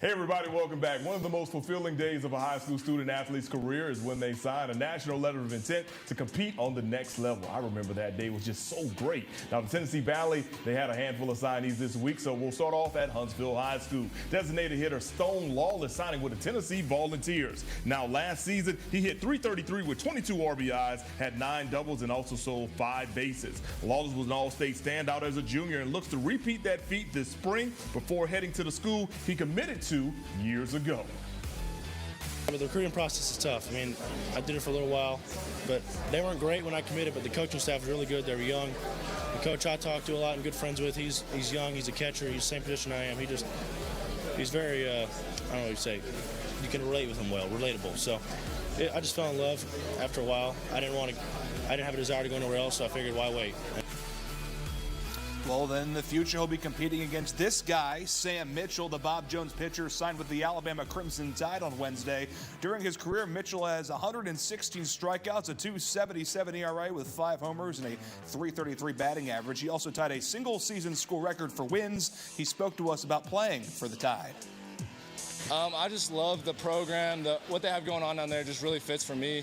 Hey everybody, welcome back. One of the most fulfilling days of a high school student athlete's career is when they sign a national letter of intent to compete on the next level. I remember that day was just so great. Now the Tennessee Valley, they had a handful of signees this week, so we'll start off at Huntsville High School. Designated hitter Stone Lawless signing with the Tennessee Volunteers. Now last season, he hit .333 with 22 RBIs, had 9 doubles, and also sold 5 bases. Lawless was an all-state standout as a junior and looks to repeat that feat this spring before heading to the school he committed to years ago. The recruiting process is tough. I mean, I did it for a little while, but they weren't great when I committed, but the coaching staff was really good. They were young. The coach I talked to a lot and good friends with, he's young, he's a catcher, he's the same position I am. He's very, I don't know what you say, you can relate with him well, relatable. So I just fell in love after a while. I didn't have a desire to go anywhere else, so I figured why wait. Well, then in the future, he'll be competing against this guy, Sam Mitchell, the Bob Jones pitcher, signed with the Alabama Crimson Tide on Wednesday. During his career, Mitchell has 116 strikeouts, a .277 ERA with 5 homers and a .333 batting average. He also tied a single-season school record for wins. He spoke to us about playing for the Tide. I just love the program. What they have going on down there just really fits for me,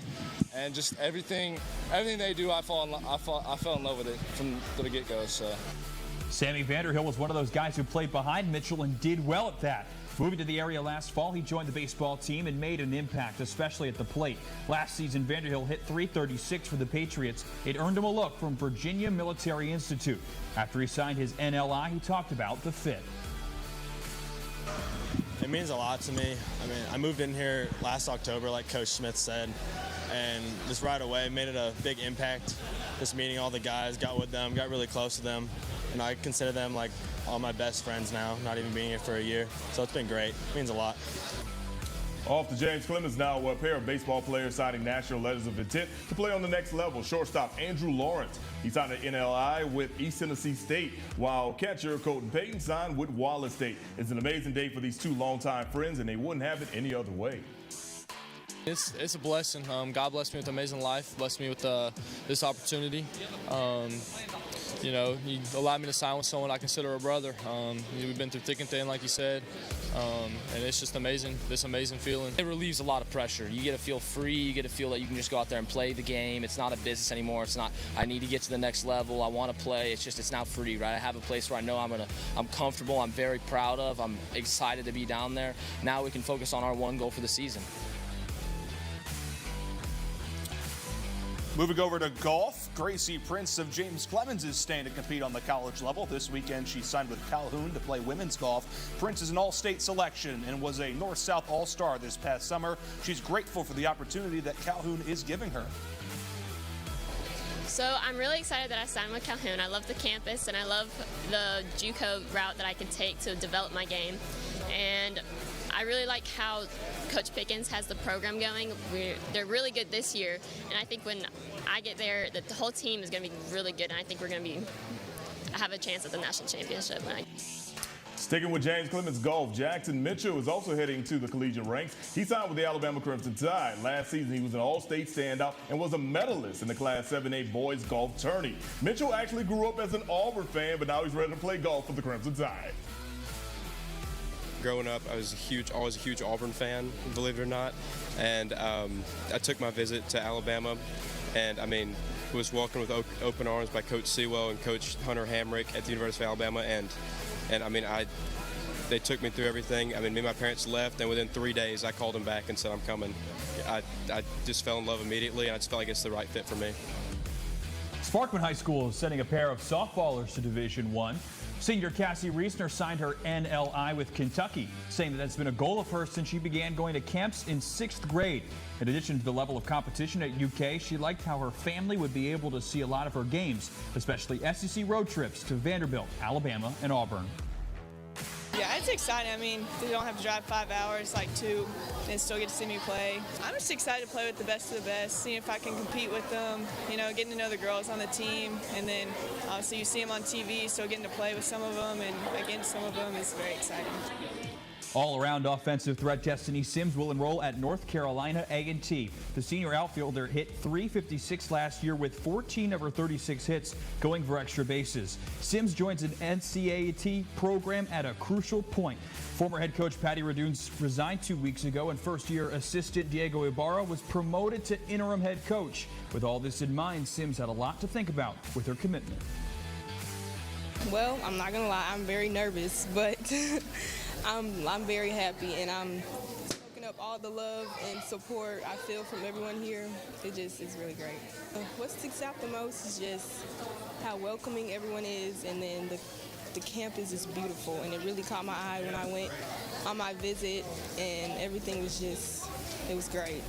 and just everything they do, I fell in love with it from the get-go. So. Sammy Vanderhill was one of those guys who played behind Mitchell and did well at that. Moving to the area last fall, he joined the baseball team and made an impact, especially at the plate. Last season, Vanderhill hit .336 for the Patriots. It earned him a look from Virginia Military Institute. After he signed his NLI, he talked about the fit. It means a lot to me. I mean, I moved in here last October, like Coach Smith said, and just right away made it a big impact. Just meeting all the guys, got with them, got really close to them, and I consider them like all my best friends now, not even being here for a year. So it's been great. It means a lot. Off to James Clemens now, a pair of baseball players signing national letters of intent to play on the next level. Shortstop Andrew Lawrence, he signed an NLI with East Tennessee State, while catcher Colton Payton signed with Wallace State. It's an amazing day for these two longtime friends, and they wouldn't have it any other way. It's a blessing. God blessed me with an amazing life, blessed me with this opportunity. You know, he allowed me to sign with someone I consider a brother. We've been through thick and thin, like you said, and it's just amazing, this amazing feeling. It relieves a lot of pressure. You get to feel free, you get to feel that you can just go out there and play the game. It's not a business anymore. It's not, I need to get to the next level, I want to play. It's now free, right? I have a place where I know I'm comfortable, I'm very proud of, I'm excited to be down there. Now we can focus on our one goal for the season. Moving over to golf, Gracie Prince of James Clemens is staying to compete on the college level. This weekend, she signed with Calhoun to play women's golf. Prince is an all-state selection and was a North-South All-Star this past summer. She's grateful for the opportunity that Calhoun is giving her. So I'm really excited that I signed with Calhoun. I love the campus and I love the JUCO route that I can take to develop my game. And I really like how Coach Pickens has the program going. They're really good this year, and I think when I get there, the whole team is going to be really good, and I think we're going to have a chance at the national championship. Sticking with James Clemens golf, Jackson Mitchell is also heading to the collegiate ranks. He signed with the Alabama Crimson Tide. Last season, he was an all-state standout and was a medalist in the Class 7A boys golf tourney. Mitchell actually grew up as an Auburn fan, but now he's ready to play golf for the Crimson Tide. Growing up, I was always a huge Auburn fan, believe it or not, and I took my visit to Alabama, and I mean, was welcomed with open arms by Coach Sewell and Coach Hunter Hamrick at the University of Alabama, and I mean, they took me through everything. I mean, me and my parents left, and within 3 days, I called them back and said I'm coming. I just fell in love immediately, and I just felt like it's the right fit for me. Sparkman High School is sending a pair of softballers to Division I. Senior Cassie Reesner signed her NLI with Kentucky, saying that that's been a goal of hers since she began going to camps in 6th grade. In addition to the level of competition at UK, she liked how her family would be able to see a lot of her games, especially SEC road trips to Vanderbilt, Alabama, and Auburn. Yeah, it's exciting. I mean, they don't have to drive 5 hours like 2 and still get to see me play. I'm just excited to play with the best of the best, seeing if I can compete with them, you know, getting to know the girls on the team, and then obviously you see them on TV, so getting to play with some of them and against some of them is very exciting. All-around offensive threat Destiny Sims will enroll at North Carolina A&T. The senior outfielder hit .356 last year with 14 of her 36 hits going for extra bases. Sims joins an NCAA program at a crucial point. Former head coach Patty Radoon resigned 2 weeks ago, and first-year assistant Diego Ibarra was promoted to interim head coach. With all this in mind, Sims had a lot to think about with her commitment. Well, I'm not gonna lie, I'm very nervous, but I'm very happy, and I'm soaking up all the love and support I feel from everyone here. It just is really great. What sticks out the most is just how welcoming everyone is, and then the campus is beautiful, and it really caught my eye when I went on my visit, and everything was just, it was great.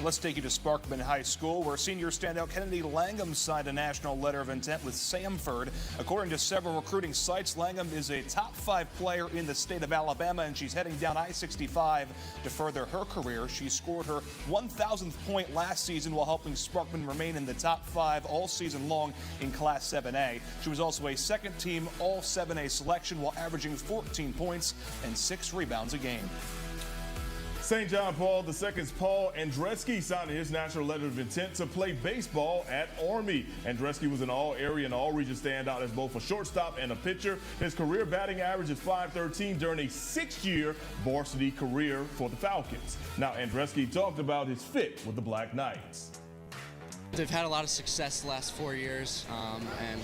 Let's take you to Sparkman High School, where senior standout Kennedy Langham signed a national letter of intent with Samford. According to several recruiting sites, Langham is a top 5 player in the state of Alabama, and she's heading down I-65 to further her career. She scored her 1,000th point last season while helping Sparkman remain in the top 5 all season long in Class 7A. She was also a second-team All-7A selection while averaging 14 points and 6 rebounds a game. St. John Paul II's Paul Andreski signed his national letter of intent to play baseball at Army. Andreski was an all-area and all-region standout as both a shortstop and a pitcher. His career batting average is .513 during a 6-year varsity career for the Falcons. Now, Andreski talked about his fit with the Black Knights. They've had a lot of success the last 4 years, and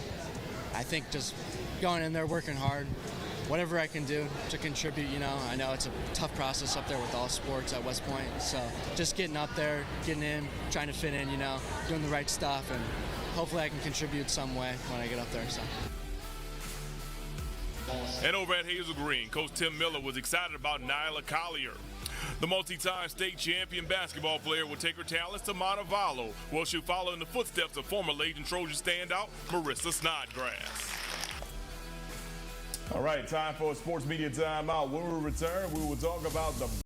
I think just going in there, working hard, whatever I can do to contribute. I know it's a tough process up there with all sports at West Point, so just getting up there, getting in, trying to fit in, doing the right stuff, and hopefully I can contribute some way when I get up there. So. And over at Hazel Green, Coach Tim Miller was excited about Nyla Collier. The multi-time state champion basketball player will take her talents to Montevallo, where she'll follow in the footsteps of former Leyden Trojan standout Marissa Snodgrass. All right, time for a sports media timeout. When we return, we will talk about the